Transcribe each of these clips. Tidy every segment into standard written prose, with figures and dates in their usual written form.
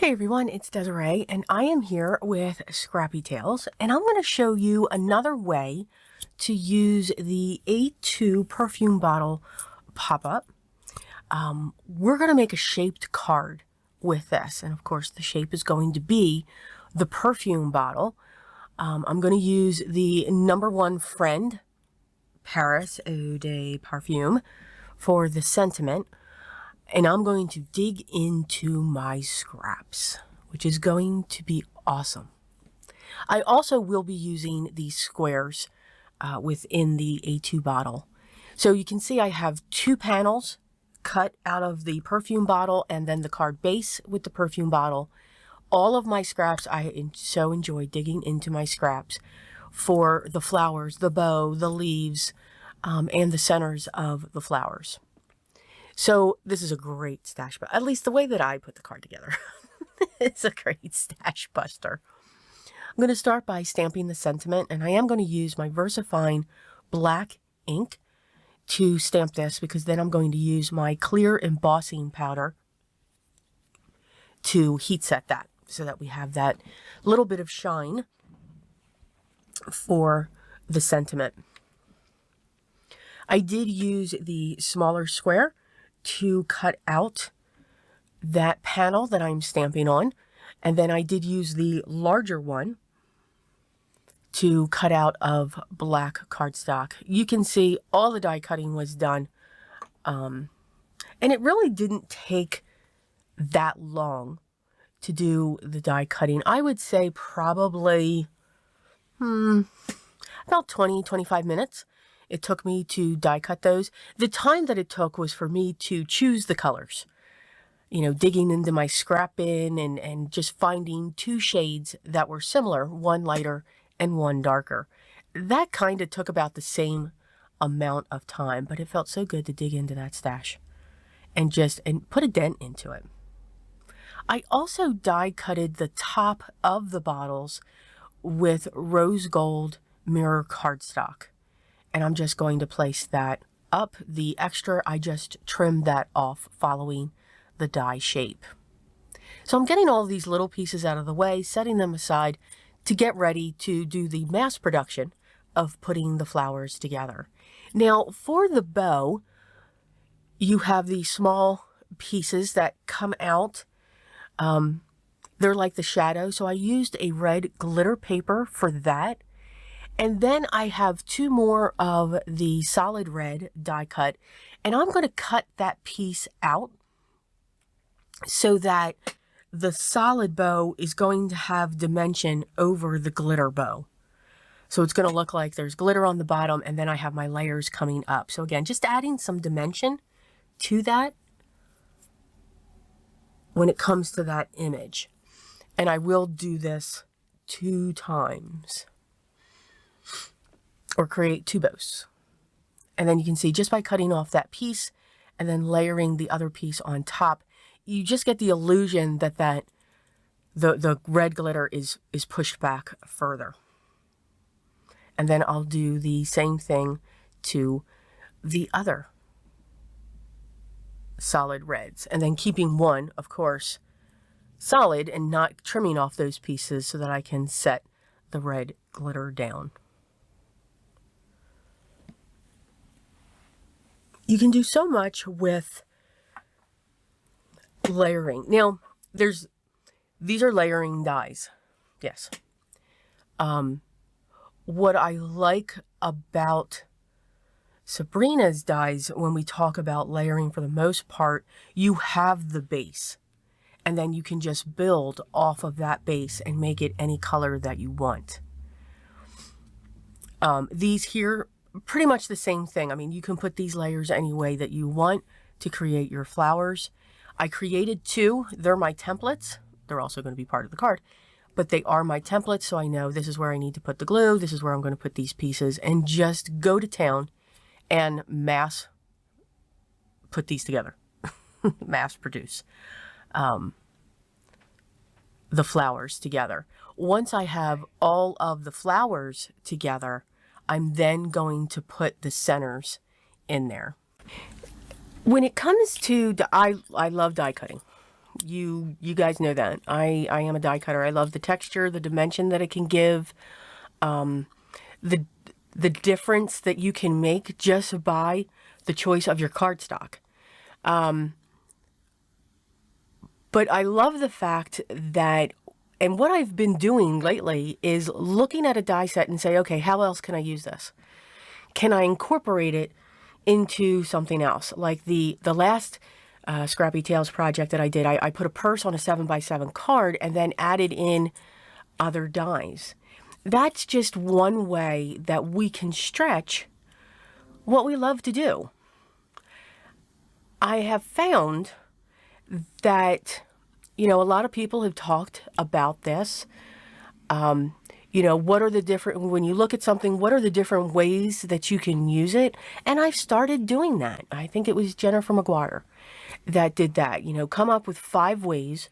Hey everyone, it's Desiree and I am here with Scrappy Tails and I'm going to show you another way to use the A2 perfume bottle pop-up. We're going to make a shaped card with this, and of course the shape is going to be the perfume bottle. I'm going to use the #1 friend, Paris Eau de Parfum, for the sentiment. And I'm going to dig into my scraps, which is going to be awesome. I also will be using these squares within the A2 bottle. So you can see I have 2 panels cut out of the perfume bottle and then the card base with the perfume bottle. All of my scraps, I so enjoy digging into my scraps for the flowers, the bow, the leaves, and the centers of the flowers. So this is a great stash, but at least the way that I put the card together, it's a great stash buster. I'm going to start by stamping the sentiment, and I am going to use my VersaFine black ink to stamp this, because then I'm going to use my clear embossing powder to heat set that, so that we have that little bit of shine for the sentiment. I did use the smaller square to cut out that panel that I'm stamping on, and then I did use the larger one to cut out of black cardstock. You can see all the die cutting was done, and it really didn't take that long to do the die cutting. I would say probably about 20-25 minutes it took me to die cut those. The time that it took was for me to choose the colors. You know, digging into my scrap bin and just finding 2 shades that were similar, one lighter and one darker. That kind of took about the same amount of time, but it felt so good to dig into that stash and put a dent into it. I also die cutted the top of the bottles with rose gold mirror cardstock. And I'm just going to place that up. The extra, I just trimmed that off following the die shape. So I'm getting all these little pieces out of the way, setting them aside to get ready to do the mass production of putting the flowers together. Now for the bow, you have these small pieces that come out. They're like the shadow, so I used a red glitter paper for that. And then I have 2 more of the solid red die cut, and I'm going to cut that piece out so that the solid bow is going to have dimension over the glitter bow. So it's going to look like there's glitter on the bottom, and then I have my layers coming up. So again, just adding some dimension to that when it comes to that image. And I will do this 2 times. Or create 2 bows. And then you can see just by cutting off that piece and then layering the other piece on top, you just get the illusion that the red glitter is pushed back further. And then I'll do the same thing to the other solid reds, and then keeping one, of course, solid and not trimming off those pieces so that I can set the red glitter down. You can do so much with layering. Now, these are layering dies. Yes. What I like about Sabrina's dies, when we talk about layering, for the most part, you have the base. And then you can just build off of that base and make it any color that you want. These here, pretty much the same thing. I mean, you can put these layers any way that you want to create your flowers. I created 2. They're my templates. They're also going to be part of the card, but they are my templates, so I know this is where I need to put the glue. This is where I'm going to put these pieces, and just go to town and mass put these together. Mass produce the flowers together. Once I have all of the flowers together, I'm then going to put the centers in there. When it comes to, I love die cutting. You guys know that. I am a die cutter. I love the texture, the dimension that it can give, the difference that you can make just by the choice of your cardstock. But I love the fact that, and what I've been doing lately is looking at a die set and say, okay, how else can I use this? Can I incorporate it into something else? Like the last Scrappy Tales project that I did, I put a purse on a 7x7 card and then added in other dies. That's just one way that we can stretch what we love to do. I have found that, you know, a lot of people have talked about this. You know, what are the different, when you look at something, what are the different ways that you can use it? And I've started doing that. I think it was Jennifer McGuire that did that. You know, come up with 5 ways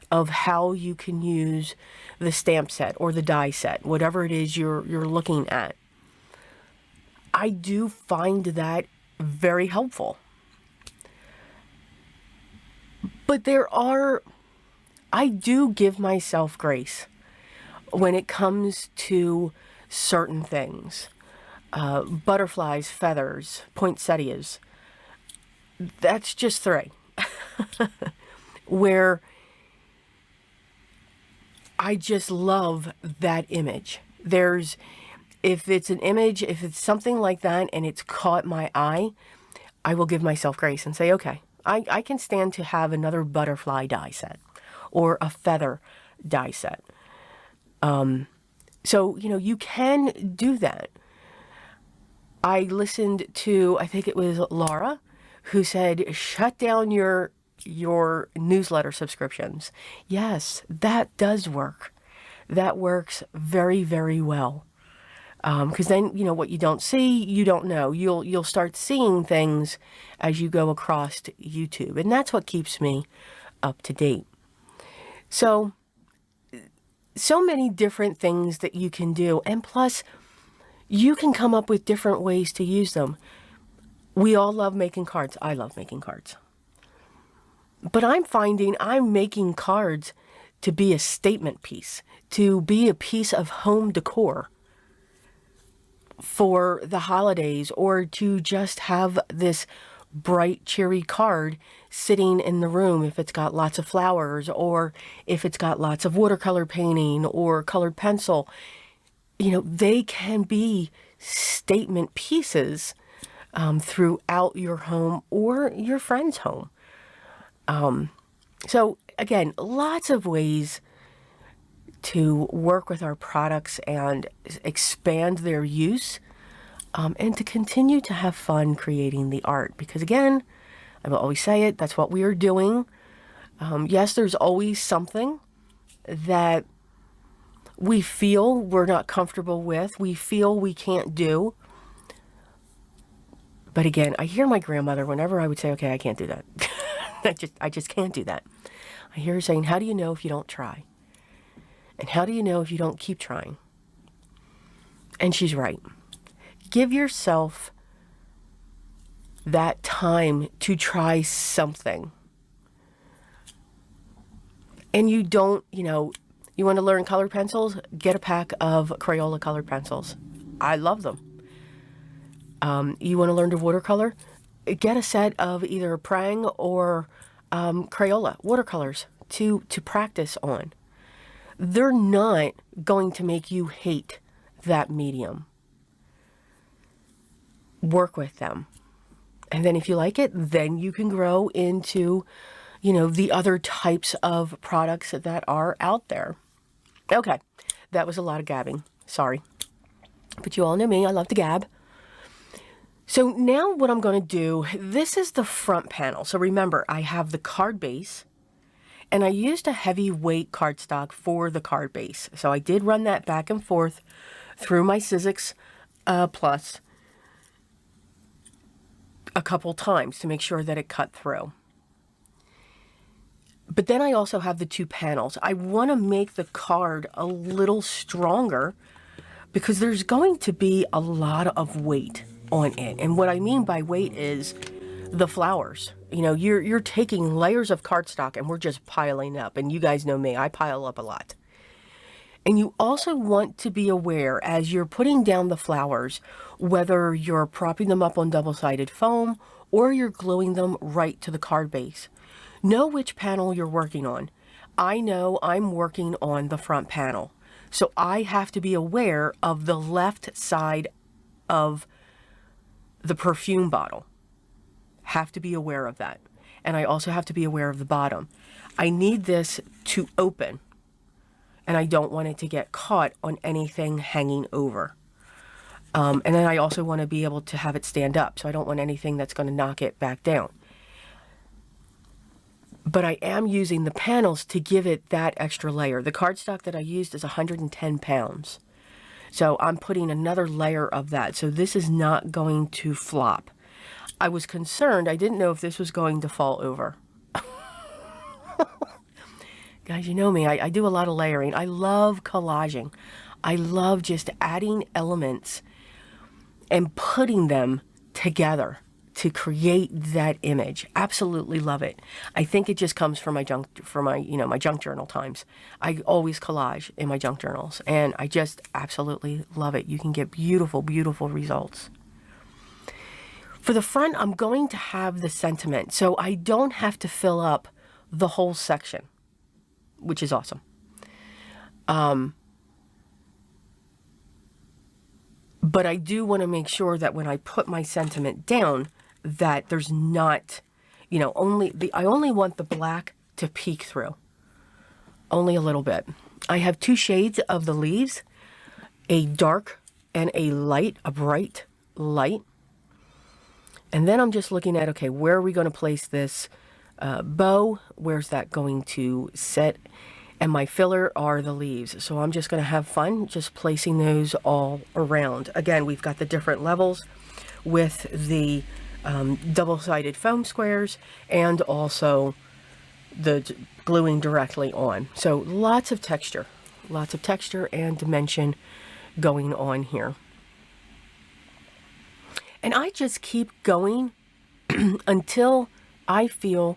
of how you can use the stamp set or the die set, whatever it is you're looking at. I do find that very helpful. But I do give myself grace when it comes to certain things. Butterflies, feathers, poinsettias. That's just 3. Where I just love that image. If it's an image, if it's something like that and it's caught my eye, I will give myself grace and say, okay, I can stand to have another butterfly die set or a feather die set. So, you know, you can do that. I listened to, I think it was Laura, who said, shut down your newsletter subscriptions. Yes, that does work. That works very, very well. Because then, you know, what you don't see, you don't know. You'll start seeing things as you go across YouTube. And that's what keeps me up to date. So many different things that you can do. And plus, you can come up with different ways to use them. We all love making cards. I love making cards. But I'm finding I'm making cards to be a statement piece, to be a piece of home decor for the holidays, or to just have this bright, cheery card sitting in the room if it's got lots of flowers, or if it's got lots of watercolor painting or colored pencil. You know, they can be statement pieces throughout your home or your friend's home. So again, lots of ways to work with our products and expand their use, and to continue to have fun creating the art. Because again, I will always say it, that's what we are doing. Yes, there's always something that we feel we're not comfortable with, we feel we can't do. But again, I hear my grandmother whenever I would say, okay, I can't do that. I just can't do that. I hear her saying, how do you know if you don't try? And how do you know if you don't keep trying? And she's right. Give yourself that time to try something. And you don't, you know, you want to learn colored pencils? Get a pack of Crayola colored pencils. I love them. You want to learn to watercolor? Get a set of either Prang or Crayola watercolors to practice on. They're not going to make you hate that medium. Work with them. And then if you like it, then you can grow into, you know, the other types of products that are out there. Okay, that was a lot of gabbing. Sorry. But you all know me, I love to gab. So now what I'm going to do, this is the front panel. So remember, I have the card base. And I used a heavyweight cardstock for the card base. So I did run that back and forth through my Sizzix Plus a couple times to make sure that it cut through. But then I also have the 2 panels. I want to make the card a little stronger because there's going to be a lot of weight on it. And what I mean by weight is the flowers. You know, you're taking layers of cardstock and we're just piling up. And you guys know me, I pile up a lot. And you also want to be aware as you're putting down the flowers, whether you're propping them up on double-sided foam or you're gluing them right to the card base. Know which panel you're working on. I know I'm working on the front panel, so I have to be aware of the left side of the perfume bottle. Have to be aware of that. And I also have to be aware of the bottom. I need this to open, and I don't want it to get caught on anything hanging over. And then I also want to be able to have it stand up, so I don't want anything that's going to knock it back down. But I am using the panels to give it that extra layer. The cardstock that I used is 110 pounds. So I'm putting another layer of that. So this is not going to flop. I was concerned. I didn't know if this was going to fall over. Guys, you know me. I do a lot of layering. I love collaging. I love just adding elements and putting them together to create that image. Absolutely love it. I think it just comes from my junk journal times. I always collage in my junk journals, and I just absolutely love it. You can get beautiful, beautiful results. For the front, I'm going to have the sentiment, so I don't have to fill up the whole section, which is awesome. But I do want to make sure that when I put my sentiment down, that there's not, I only want the black to peek through. Only a little bit. I have two shades of the leaves, a dark and a light, a bright light. And then I'm just looking at, okay, where are we going to place this bow? Where's that going to sit? And my filler are the leaves. So I'm just going to have fun just placing those all around. Again, we've got the different levels with the double-sided foam squares and also the gluing directly on. So lots of texture and dimension going on here. And I just keep going until I feel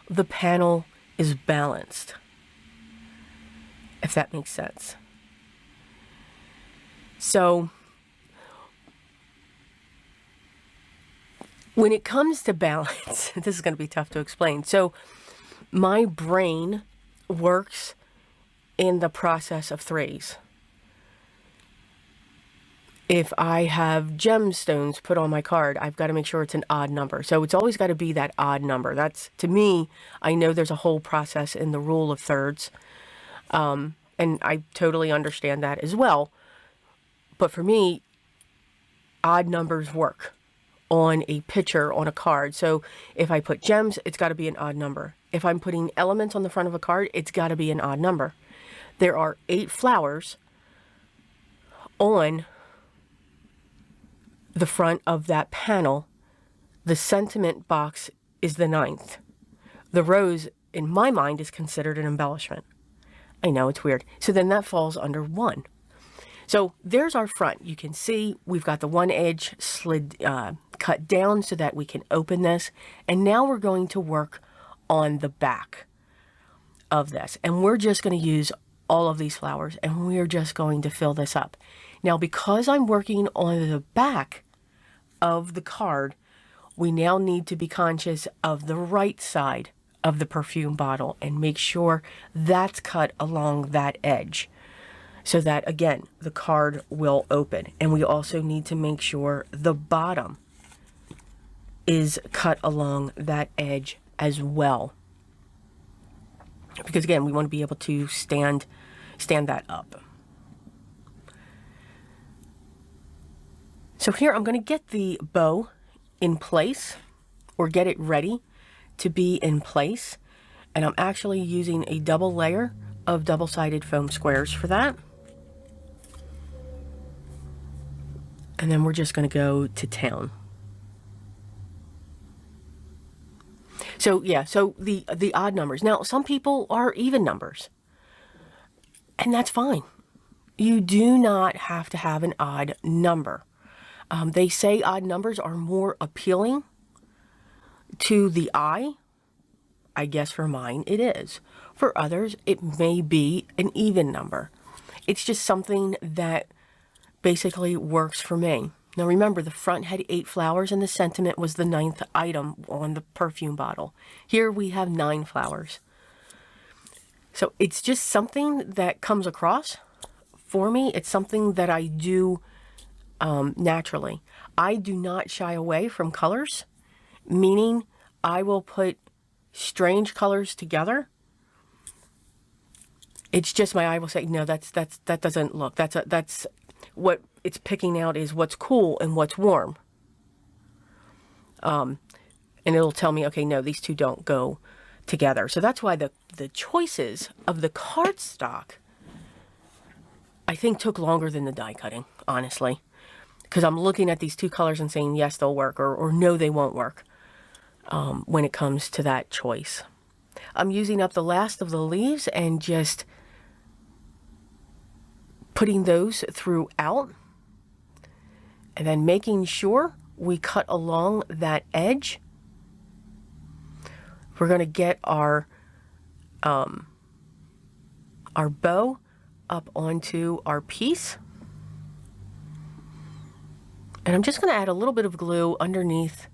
the panel is balanced, if that makes sense. So when it comes to balance, this is going to be tough to explain. So my brain works in the process of threes. If I have gemstones put on my card, I've got to make sure it's an odd number. So it's always got to be that odd number. That's, to me, I know there's a whole process in the rule of thirds. And I totally understand that as well. But for me, odd numbers work on a picture, on a card. So if I put gems, it's got to be an odd number. If I'm putting elements on the front of a card, it's got to be an odd number. There are 8 flowers on the front of that panel. The sentiment box is the 9th. The rose, in my mind, is considered an embellishment. I know, it's weird. So then that falls under 1. So there's our front. You can see we've got the one edge slid, cut down so that we can open this. And now we're going to work on the back of this. And we're just going to use all of these flowers and we're just going to fill this up. Now, because I'm working on the back of the card, we now need to be conscious of the right side of the perfume bottle and make sure that's cut along that edge so that, again, the card will open. And we also need to make sure the bottom is cut along that edge as well. Because, again, we want to be able to stand that up. So here I'm going to get the bow in place, or get it ready to be in place. And I'm actually using a double layer of double-sided foam squares for that. And then we're just going to go to town. So yeah, so the odd numbers. Now, some people are even numbers, and that's fine. You do not have to have an odd number. They say odd numbers are more appealing to the eye, I guess for mine it is. For others, it may be an even number. It's just something that basically works for me. Now remember, the front had 8 flowers and the sentiment was the 9th item on the perfume bottle. Here we have 9 flowers. So it's just something that comes across for me. It's something that I do naturally. I do not shy away from colors, meaning I will put strange colors together. It's just my eye will say, no, that doesn't look. That's what it's picking out is what's cool and what's warm. And it'll tell me, okay, no, these two don't go together. So that's why the choices of the cardstock, I think, took longer than the die cutting, honestly. Because I'm looking at these two colors and saying, yes, they'll work, or no, they won't work when it comes to that choice. I'm using up the last of the leaves and just putting those throughout. And then making sure we cut along that edge. We're going to get our bow up onto our piece. And I'm just going to add a little bit of glue underneath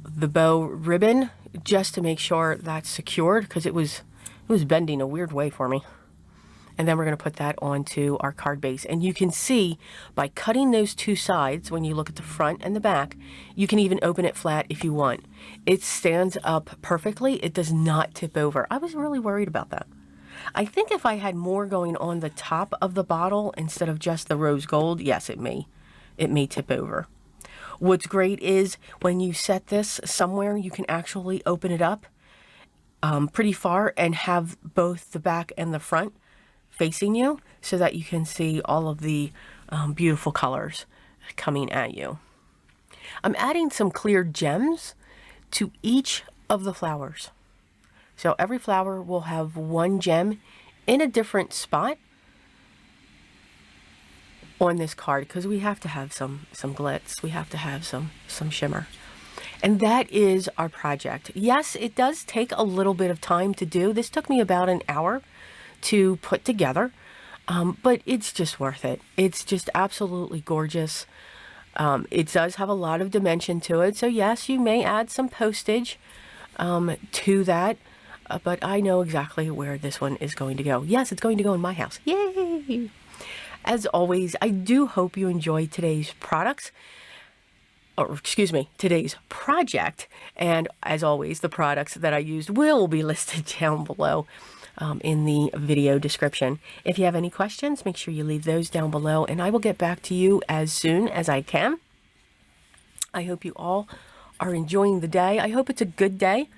the bow ribbon just to make sure that's secured, because it was bending a weird way for me. And then we're going to put that onto our card base. And you can see by cutting those two sides, when you look at the front and the back, you can even open it flat if you want. It stands up perfectly. It does not tip over. I was really worried about that. I think if I had more going on the top of the bottle instead of just the rose gold, yes, it may tip over. What's great is when you set this somewhere, you can actually open it up pretty far and have both the back and the front facing you so that you can see all of the beautiful colors coming at you. I'm adding some clear gems to each of the flowers. So every flower will have one gem in a different spot on this card, because we have to have some glitz. We have to have some shimmer. And that is our project. Yes, it does take a little bit of time to do. This took me about an hour to put together, but it's just worth it. It's just absolutely gorgeous. It does have a lot of dimension to it. So yes, you may add some postage to that, but I know exactly where this one is going to go. Yes, it's going to go in my house. Yay! As always, I do hope you enjoyed today's products, or excuse me, today's project. And as always, the products that I used will be listed down below in the video description. If you have any questions, make sure you leave those down below and I will get back to you as soon as I can. I hope you all are enjoying the day. I hope it's a good day.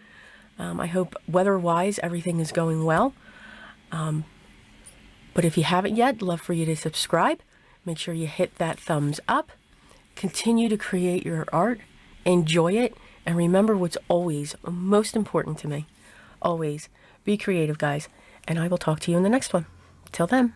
I hope weather-wise everything is going well. But if you haven't yet, I'd love for you to subscribe. Make sure you hit that thumbs up. Continue to create your art. Enjoy it. And remember what's always most important to me. Always be creative, guys. And I will talk to you in the next one. Till then.